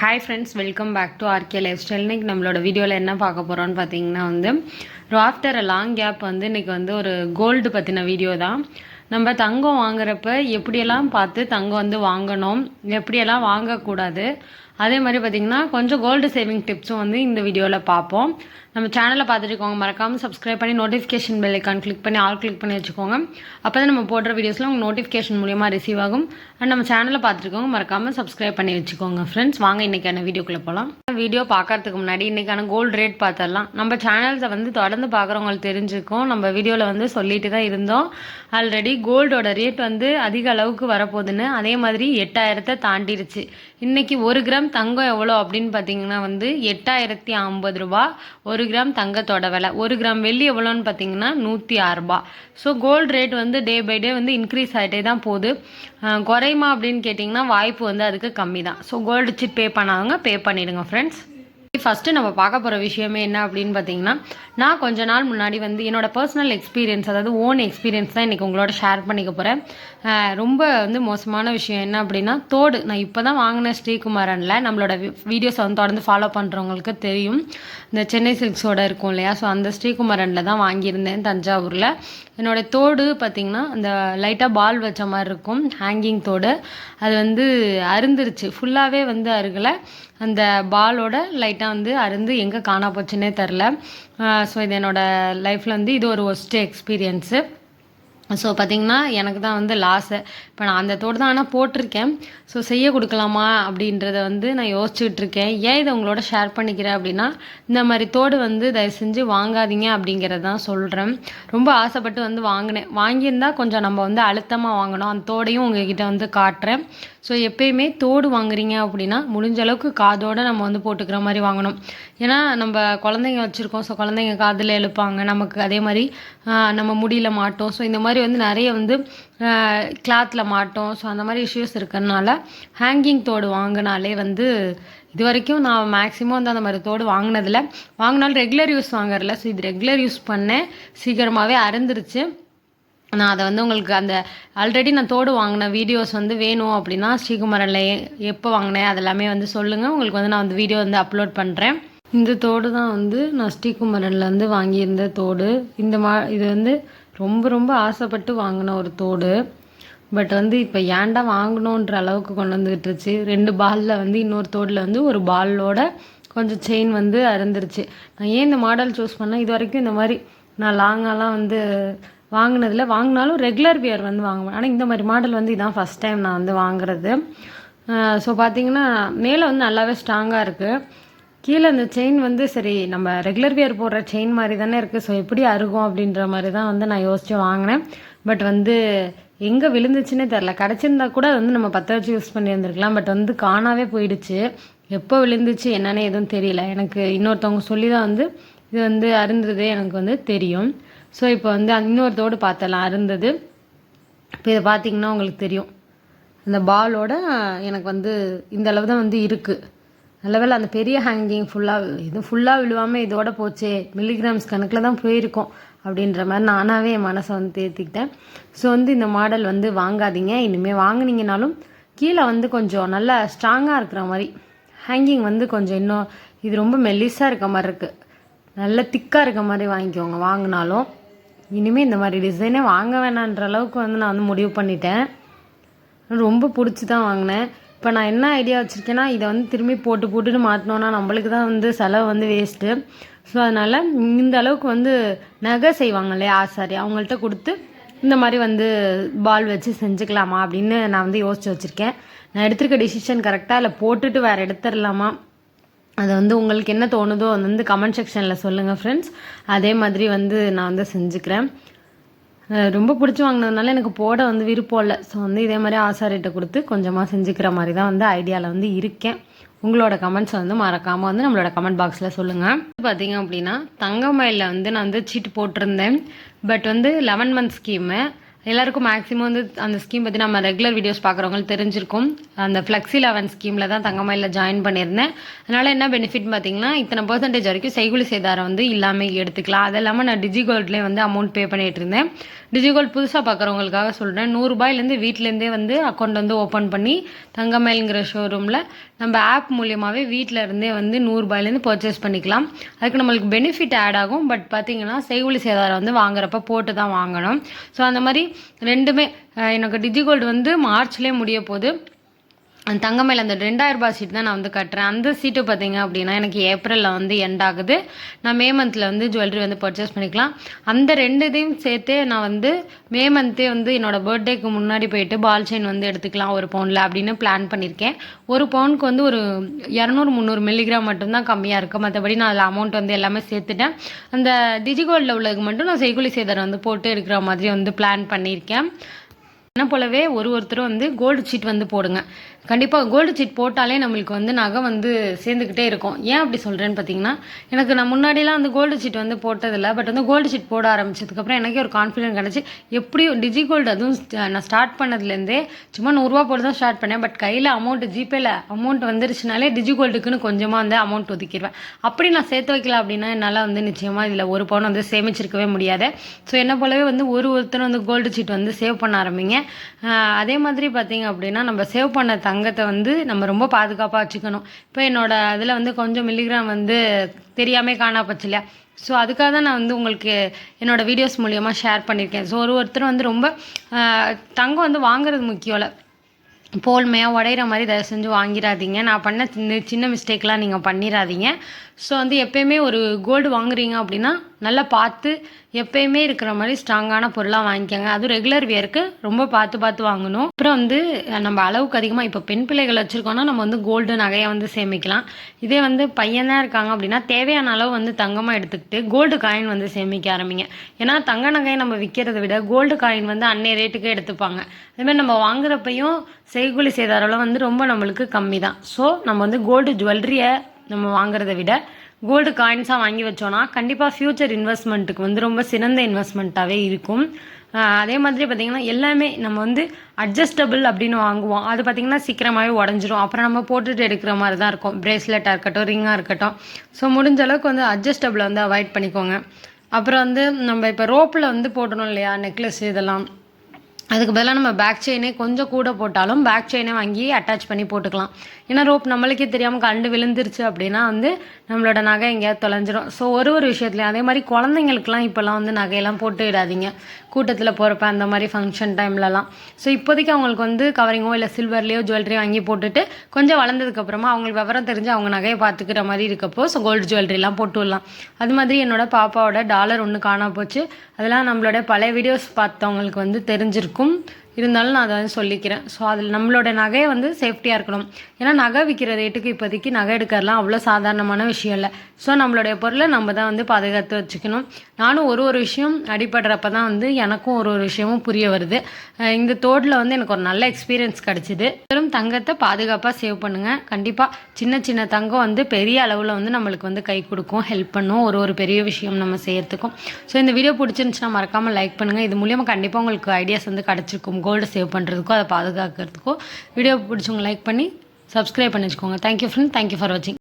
Hi friends, welcome back to RK life style. இன்றைக்கி நம்மளோட வீடியோவில் என்ன பார்க்க போகிறோன்னு பார்த்தீங்கன்னா ஆஃப்டர் அ லாங் கேப் இன்றைக்கி ஒரு கோல்டு பற்றின வீடியோ தான். நம்ம தங்கம் வாங்குறப்ப எப்படியெல்லாம் பார்த்து தங்கம் வாங்கணும், எப்படியெல்லாம் வாங்கக்கூடாது, அதே மாதிரி பார்த்திங்கன்னா கொஞ்சம் கோல்டு சேவிங் டிப்ஸும் இந்த வீடியோவில் பார்ப்போம். நம்ம சேனலை பார்த்துட்டுக்கோங்க, மறக்காமல் சப்ஸ்கிரைப் பண்ணி நோட்டிஃபிகேஷன் பெல் ஐக்கான் கிளிக் பண்ணி ஆல் கிளிக் பண்ணி வச்சுக்கோங்க. அப்போ தான் நம்ம போடுற வீடியோஸில் உங்கள் நோட்டிஃபிகேஷன் மூலியமாக ரிசீவ் ஆகும். அண்ட் நம்ம சேனலை பார்த்துட்டுக்கோங்க, மறக்காமல் சப்ஸ்கிரைப் பண்ணி வச்சுக்கோங்க. ஃப்ரெண்ட்ஸ், வாங்க இன்றைக்கான வீடியோக்குள்ளே போகலாம். வீடியோ பார்க்கறதுக்கு முன்னாடி இன்றைக்கான கோல்டு ரேட் பார்த்துடலாம். நம்ம சேனல்ஸை தொடர்ந்து பார்க்குறவங்களுக்கு தெரிஞ்சுக்கும். நம்ம வீடியோவில் சொல்லிட்டு தான் இருந்தோம் ஆல்ரெடி கோல்டோட ரேட் அதிக அளவுக்கு வரப்போகுதுன்னு. அதே மாதிரி 8000 தாண்டிடுச்சு. இன்றைக்கி 1 கிராம் தங்கம் எவ்வளோ அப்படின்னு பார்த்தீங்கன்னா 8050 ரூபா. 1 கிராம் தங்கத்தோட விலை. 1 கிராம் வெள்ளி எவ்வளோன்னு பார்த்தீங்கன்னா 106 ரூபா. So gold rate day by day increase ஆகிட்டே தான் போகுது. குறையுமா அப்படின்னு கேட்டிங்கன்னா வாய்ப்பு அதுக்கு கம்மி தான். ஸோ கோல்டு சிட் பே பண்ணாதவங்க பே பண்ணிவிடுங்க ஃப்ரெண்ட்ஸ். ஃபஸ்ட்டு நம்ம பார்க்க போகிற விஷயமே என்ன அப்படின்னு பார்த்தீங்கன்னா, நான் கொஞ்ச நாள் முன்னாடி என்னோட பர்சனல் எக்ஸ்பீரியன்ஸ், அதாவது ஓன் எக்ஸ்பீரியன்ஸ் தான் இன்றைக்கி உங்களோட ஷேர் பண்ணிக்க போகிறேன். ரொம்ப மோசமான விஷயம் என்ன அப்படின்னா, தோடு. நான் இப்போ தான் வாங்கினேன் ஸ்ரீகுமாரனில். நம்மளோட வீடியோஸை தொடர்ந்து ஃபாலோ பண்ணுறவங்களுக்கு தெரியும். இந்த சென்னை சில்க்ஸோட இருக்கும் இல்லையா, ஸோ அந்த ஸ்ரீகுமாரனில் தான் வாங்கியிருந்தேன் தஞ்சாவூரில். என்னோடய தோடு பார்த்திங்கன்னா அந்த லைட்டாக பால் வச்ச மாதிரி இருக்கும், ஹேங்கிங் தோடு. அது அருந்துருச்சு, ஃபுல்லாகவே அருகலை. அந்த பாலோட லைட்டாக அருந்து எங்கே காணா போச்சுன்னே தெரில. ஸோ இது என்னோடய லைஃப்பில் இது ஒரு ஒஸ்ட் எக்ஸ்பீரியன்ஸு. ஸோ பார்த்திங்கன்னா எனக்கு தான் லாஸு. இப்போ நான் அந்த தோடு தான் ஆனால் போட்டிருக்கேன். ஸோ செய்ய கொடுக்கலாமா அப்படின்றத நான் யோசிச்சுட்ருக்கேன். ஏன் இதை உங்களோட ஷேர் பண்ணிக்கிறேன் அப்படின்னா, இந்த மாதிரி தோடு தயவு செஞ்சு வாங்காதீங்க அப்படிங்கிறது தான் சொல்கிறேன். ரொம்ப ஆசைப்பட்டு வாங்கினேன். வாங்கியிருந்தால் கொஞ்சம் நம்ம அழுத்தமாக வாங்கணும். அந்த தோடையும் உங்ககிட்ட காட்டுறேன். ஸோ எப்பயுமே தோடு வாங்குறீங்க அப்படின்னா முடிஞ்ச அளவுக்கு காதோடு நம்ம போட்டுக்கிற மாதிரி வாங்கணும். ஏன்னா நம்ம குழந்தைங்க வச்சுருக்கோம். ஸோ குழந்தைங்க காதில் எழுப்பாங்க, நமக்கு அதே மாதிரி நம்ம முடியில் மாட்டோம். ஸோ இந்த மாதிரி நிறைய கிளாத்தில் மாட்டோம். ஸோ அந்த மாதிரி இஷ்யூஸ் இருக்கிறதுனால ஹேங்கிங் தோடு வாங்கினாலே இது வரைக்கும் நான் மேக்ஸிமம் அந்த மாதிரி தோடு வாங்கினாலும் ரெகுலர் யூஸ் வாங்குறதில்ல. ஸோ இது ரெகுலர் யூஸ் பண்ணேன், சீக்கிரமாகவே அறந்துருச்சு. நான் அதை உங்களுக்கு அந்த ஆல்ரெடி நான் தோடு வாங்கின வீடியோஸ் வேணும் அப்படின்னா ஸ்ரீகுமாரில் எப்போ வாங்கினேன் அதெல்லாமே சொல்லுங்கள். உங்களுக்கு நான் வீடியோ அப்லோட் பண்ணுறேன். இந்த தோடு தான் நான் ஸ்ரீகுமாரில் வாங்கியிருந்த தோடு. இது ரொம்ப ரொம்ப ஆசைப்பட்டு வாங்கின ஒரு தோடு. பட் இப்போ ஏன்டா வாங்கணுன்ற அளவுக்கு கொண்டு வந்துட்டுருச்சு. 2 பாலில் இன்னொரு தோடில் ஒரு பாலோட கொஞ்சம் செயின் அருந்துருச்சு. நான் ஏன் இந்த மாடல் சூஸ் பண்ணேன், இது வரைக்கும் இந்த மாதிரி நான் லாங்காலாம் வாங்கினதில், வாங்கினாலும் ரெகுலர் வியர் வாங்குவேன். ஆனால் இந்த மாதிரி மாடல் இதான் ஃபஸ்ட் டைம் நான் வாங்குறது. ஸோ பார்த்திங்கன்னா மேலே நல்லாவே ஸ்ட்ராங்காக இருக்குது. கீழே இந்த செயின் சரி நம்ம ரெகுலர் வியர் போடுற செயின் மாதிரி தானே இருக்குது. ஸோ எப்படி அருகும் அப்படின்ற மாதிரி தான் நான் யோசித்து வாங்கினேன். பட் எங்கே விழுந்துச்சுன்னே தெரில. கிடச்சிருந்தா கூட நம்ம பற்ற வச்சு யூஸ் பண்ணியிருந்துருக்கலாம். பட் காணாவே போயிடுச்சு. எப்போ விழுந்துச்சு என்னன்னே எதுவும் தெரியல. எனக்கு இன்னொருத்தவங்க சொல்லி தான் இது அருந்ததே எனக்கு தெரியும். ஸோ இப்போ இன்னொரு தோடு பார்த்தலாம் அருந்தது. இப்போ இதை பார்த்திங்கன்னா உங்களுக்கு தெரியும், அந்த பாலோட எனக்கு இந்த அளவு தான் இருக்குது. நல்லவேளை அந்த பெரிய ஹேங்கிங் ஃபுல்லாக விழுவாமல் இதோட போச்சே, மில்லிகிராம்ஸ் கணக்கில் தான் போயிருக்கோம் அப்படின்ற மாதிரி நானாகவே என் மனசை தேர்த்திக்கிட்டேன். ஸோ இந்த மாடல் வாங்காதீங்க. இனிமேல் வாங்கினீங்கனாலும் கீழே கொஞ்சம் நல்லா ஸ்ட்ராங்காக இருக்கிற மாதிரி ஹேங்கிங் கொஞ்சம் இன்னும் இது ரொம்ப மெல்லிஸாக இருக்க மாதிரி இருக்குது, நல்ல திக்காக இருக்க மாதிரி வாங்கிக்கோங்க. வாங்கினாலும் இனிமேல் இந்த மாதிரி டிசைனே வாங்க வேணான்ற அளவுக்கு நான் முடிவு பண்ணிட்டேன். ரொம்ப பிடிச்சி தான் வாங்கினேன். இப்போ நான் என்ன ஐடியா வச்சுருக்கேன்னா, இதை திரும்பி போட்டுட்டு மாட்டினோன்னா நம்மளுக்கு தான் செலவு வேஸ்ட்டு. ஸோ அதனால் இந்த அளவுக்கு நகை செய்வாங்க இல்லையா ஆசாரி, அவங்கள்ட்ட கொடுத்து இந்த மாதிரி பால் வச்சு செஞ்சுக்கலாமா அப்படின்னு நான் யோசித்து வச்சுருக்கேன். நான் எடுத்திருக்க டிசிஷன் கரெக்டாக இல்லை, போட்டுட்டு வேறு எடுத்துடலாமா, அது உங்களுக்கு என்ன தோணுதோ கமெண்ட் செக்ஷனில் சொல்லுங்கள் ஃப்ரெண்ட்ஸ். அதே மாதிரி நான் செஞ்சுக்கிறேன். ரொம்ப பிடிச்சி வாங்கினதுனால எனக்கு போட விருப்பம் இல்லை. ஸோ இதே மாதிரி ஆசாரிகிட்ட கொடுத்து கொஞ்சமாக செஞ்சுக்கிற மாதிரி தான் ஐடியாவில் இருக்கேன். உங்களோட கமெண்ட்ஸ் மறக்காமல் நம்மளோட கமெண்ட் பாக்ஸில் சொல்லுங்கள். பார்த்தீங்க அப்படின்னா தங்கமயிலில் நான் சீட்டு போட்டிருந்தேன். But 11 month scheme. எல்லாருக்கும் மேக்ஸிமம் வந்து அந்த ஸ்கீம் பற்றி நம்ம ரெகுலர் வீடியோஸ் பார்க்குறவங்களுக்கு தெரிஞ்சிருக்கும். அந்த ஃப்ளெக்ஸி 11 ஸ்கீமில் தான் தங்கமயிலில் ஜாயின் பண்ணியிருந்தேன். அதனால் என்ன பெனிஃபிட் பார்த்தீங்கன்னா, இத்தனை % வரைக்கும் செய்கூலி சேதாரம் வந்து இல்லாமல் எடுத்துக்கலாம். அது இல்லாமல் நான் டிஜிகோல்ட்லேயே வந்து அமௌண்ட் பே பண்ணிகிட்டு இருந்தேன். டிஜிகோல்ட் புதுசாக பார்க்குறவங்களுக்காக சொல்கிறேன், ₹100 வீட்டிலேருந்தே வந்து அக்கௌண்ட் வந்து ஓப்பன் பண்ணி தங்கமயில்ங்கிற ஷோரூமில் நம்ம ஆப் மூலியமாகவே வீட்டில் இருந்தே வந்து ₹100 பர்ச்சேஸ் பண்ணிக்கலாம். அதுக்கு நம்மளுக்கு பெனிஃபிட் ஆட் ஆகும். பட் பார்த்தீங்கன்னா செய்கூலி சேதாரம் வந்து வாங்குறப்ப போட்டு தான் வாங்கணும். ஸோ அந்த மாதிரி ரெண்டுமே எனக்கு டிஜிகோல்டு வந்து மார்ச்லேயே முடிய போகுது. தங்கமயில் அந்த ₹2000 சீட் தான் நான் வந்து கட்டுறேன். அந்த சீட்டு பார்த்தீங்க அப்படின்னா எனக்கு ஏப்ரலில் வந்து எண்ட் ஆகுது. நான் மே மந்தில் வந்து ஜுவல்லரி வந்து பர்ச்சேஸ் பண்ணிக்கலாம். அந்த 2 இதையும் சேர்த்தே நான் வந்து மே மந்த்தே வந்து என்னோடய பர்த்டேக்கு முன்னாடி போயிட்டு பால் செயின் வந்து எடுத்துக்கலாம் 1 பவுனில் அப்படின்னு பிளான் பண்ணியிருக்கேன். 1 பவுனுக்கு வந்து ஒரு 200-300 மில்லிகிராம் மட்டும்தான் கம்மியாக இருக்குது. மற்றபடி நான் அதில் அமௌண்ட் வந்து எல்லாமே சேர்த்துட்டேன். அந்த டிஜிகோல்டில் உள்ளதுக்கு மட்டும் நான் செய்கூலி சேதாரம் வந்து போட்டு எடுக்கிற மாதிரி வந்து பிளான் பண்ணியிருக்கேன். என்ன போலவே ஒருத்தரும் வந்து கோல்டு சீட் வந்து போடுங்க. கண்டிப்பாக கோல்டு சீட் போட்டாலே நம்மளுக்கு வந்து நகை வந்து சேர்ந்துக்கிட்டே இருக்கும். ஏன் அப்படி சொல்கிறேன்னு பார்த்தீங்கன்னா, நான் முன்னாடிலாம் வந்து கோல்டு சீட் வந்து போட்டதில்லை. பட் வந்து கோல்டு சீட் போட ஆரம்பிச்சதுக்கப்புறம் எனக்கே ஒரு கான்ஃபிடென்ட் கிடச்சி. எப்படியும் டிஜிகோல்டு அதுவும் நான் ஸ்டார்ட் பண்ணதுலேருந்தே சும்மா ₹100 போட்டு தான் ஸ்டார்ட் பண்ணேன். பட் கையில் அமௌண்ட் ஜிபேயில் அமௌண்ட் வந்துருச்சுனாலே டிஜிகோல்டுக்குன்னு கொஞ்சமாக வந்து அமௌண்ட் ஒதுக்கிடுவேன். அப்படி நான் சேர்த்து வைக்கல அப்படின்னா என்னால் வந்து நிச்சயமாக இதில் 1 பவுன் வந்து சேமிச்சிருக்கவே முடியாது. ஸோ என்ன போலவே வந்து ஒருத்தரும் வந்து கோல்டு சீட் வந்து சேவ் பண்ண ஆரம்பிங்க. அதே மாதிரி பார்த்தீங்க அப்படின்னா, நம்ம சேவ் பண்ண தங்கத்தை வந்து நம்ம ரொம்ப பாதுகாப்பாக வச்சுக்கணும். இப்போ என்னோட அதில் வந்து கொஞ்சம் மில்லிகிராம் வந்து தெரியாமல் காணா போச்சு இல்லையா? ஸோ அதுக்காக தான் நான் வந்து உங்களுக்கு என்னோடய வீடியோஸ் மூலியமாக ஷேர் பண்ணியிருக்கேன். ஸோ ஒருத்தர் வந்து ரொம்ப தங்கம் வந்து வாங்குறது முக்கியம் இல்லை, போல்மையாக உடையிற மாதிரி தயவு செஞ்சு வாங்கிடாதீங்க. நான் பண்ண சின்ன மிஸ்டேக்லாம் நீங்கள் பண்ணிடாதீங்க. ஸோ வந்து எப்போயுமே ஒரு கோல்டு வாங்குறீங்க அப்படின்னா நல்லா பார்த்து எப்போயுமே இருக்கிற மாதிரி ஸ்ட்ராங்கான பொருளாக வாங்கிக்கோங்க. அதுவும் ரெகுலர் வியருக்கு ரொம்ப பார்த்து வாங்கணும். அப்புறம் வந்து நம்ம அளவுக்கு அதிகமாக இப்போ பெண் பிள்ளைகள் வச்சுருக்கோன்னா நம்ம வந்து கோல்டு நகையை வந்து சேமிக்கலாம். இதே வந்து பையன் தான் இருக்காங்க அப்படின்னா தேவையான அளவு வந்து தங்கமாக எடுத்துக்கிட்டு கோல்டு காயின் வந்து சேமிக்க ஆரம்பிங்க. ஏன்னா தங்க நகையை நம்ம விற்கிறத விட கோல்டு காயின் வந்து அன்னைய ரேட்டுக்கே எடுத்துப்பாங்க. அதேமாதிரி நம்ம வாங்குறப்பையும் செய்கூலி சேதாரம் வந்து ரொம்ப நம்மளுக்கு கம்மி தான். ஸோ நம்ம வந்து கோல்டு ஜுவல்லரியை நம்ம வாங்குறத விட கோல்டு காயின்ஸாக வாங்கி வச்சோன்னா கண்டிப்பாக ஃப்யூச்சர் இன்வெஸ்ட்மெண்ட்டுக்கு வந்து ரொம்ப சிறந்த இன்வெஸ்ட்மெண்ட்டாகவே இருக்கும். அதே மாதிரி பார்த்திங்கன்னா எல்லாமே நம்ம வந்து அட்ஜஸ்டபிள் அப்படின்னு வாங்குவோம். அது பார்த்திங்கன்னா சீக்கிரமாகவே உடஞ்சிரும். அப்புறம் நம்ம போட்டுட்டு எடுக்கிற மாதிரி தான் இருக்கும். பிரேஸ்லெட்டாக இருக்கட்டும், ரிங்காக இருக்கட்டும். ஸோ முடிஞ்ச அளவுக்கு வந்து அட்ஜஸ்டபிளை வந்து அவாய்ட் பண்ணிக்கோங்க. அப்புறம் வந்து நம்ம இப்போ ரோப்பில் வந்து போடணும் இல்லையா, நெக்லஸ் இதெல்லாம், அதுக்கு பதிலாக நம்ம பேக் செயினே கொஞ்சம் கூட போட்டாலும் பேக் செயினே வாங்கி அட்டாச் பண்ணி போட்டுக்கலாம். ஏன்னா ரோப் நம்மளுக்கே தெரியாமல் கண்டு விழுந்துருச்சு அப்படின்னா வந்து நம்மளோட நகை எங்கேயாவது தொலைஞ்சிரும். ஸோ ஒரு விஷயத்துலையும் அதே மாதிரி குழந்தைங்களுக்குலாம் இப்போல்லாம் வந்து நகையெல்லாம் போட்டு விடாதீங்க, கூட்டத்தில் போகிறப்ப அந்த மாதிரி ஃபங்க்ஷன் டைம்லலாம். ஸோ இப்போதைக்கு அவங்களுக்கு வந்து கவரிங்கோ இல்லை சில்வர்லேயோ ஜுவல்லரியோ வாங்கி போட்டுட்டு கொஞ்சம் வளர்ந்ததுக்கப்புறமா அவங்களுக்கு விவரம் தெரிஞ்சு அவங்க நகையை பார்த்துக்கிற மாதிரி இருக்கப்போ ஸோ கோல்டு ஜுவல்லரிலாம் போட்டு விடலாம். அது மாதிரி என்னோட பாப்பாவோட டாலர் ஒன்று காணாம போச்சு. அதெல்லாம் நம்மளோட பழைய வீடியோஸ் பார்த்தவங்களுக்கு வந்து தெரிஞ்சிருக்கும். இருந்தாலும் நான் அதை வந்து சொல்லிக்கிறேன். ஸோ அதில் நம்மளோட நகையை வந்து சேஃப்டியாக இருக்கணும். ஏன்னா நகை விற்கிற ரேட்டுக்கு இப்போதைக்கு நகை எடுக்கிறதுலாம் அவ்வளோ சாதாரணமான விஷயம் இல்லை. ஸோ நம்மளுடைய பொருளை நம்ம தான் வந்து பாதுகாத்து வச்சுக்கணும். நானும் ஒரு விஷயம் அடிபடுறப்ப தான் வந்து எனக்கும் ஒரு விஷயமும் புரிய வருது. இந்த தோடில் வந்து எனக்கு ஒரு நல்ல எக்ஸ்பீரியன்ஸ் கிடச்சிது. வெறும் தங்கத்தை பாதுகாப்பாக சேவ் பண்ணுங்கள். கண்டிப்பாக சின்ன தங்கம் வந்து பெரிய அளவில் வந்து நம்மளுக்கு வந்து கை கொடுக்கும், ஹெல்ப் பண்ணும் ஒரு பெரிய விஷயம் நம்ம செய்யறதுக்கும். ஸோ இந்த வீடியோ பிடிச்சிருந்துச்சுன்னா மறக்காமல் லைக் பண்ணுங்கள். இது மூலியமாக கண்டிப்பாக உங்களுக்கு ஐடியாஸ் வந்து கிடச்சிருக்கும், கோல்டு சேவ் பண்ணுறதுக்கோ அதை பாதுகாக்கிறதுக்கோ. வீடியோ பிடிச்சவங்க லைக் பண்ணி சப்ஸ்கிரைப் பண்ணி வச்சுக்கோங்க. தேங்க்யூ ஃப்ரெண்ட், தேங்க்யூ ஃபார் வாட்சிங்.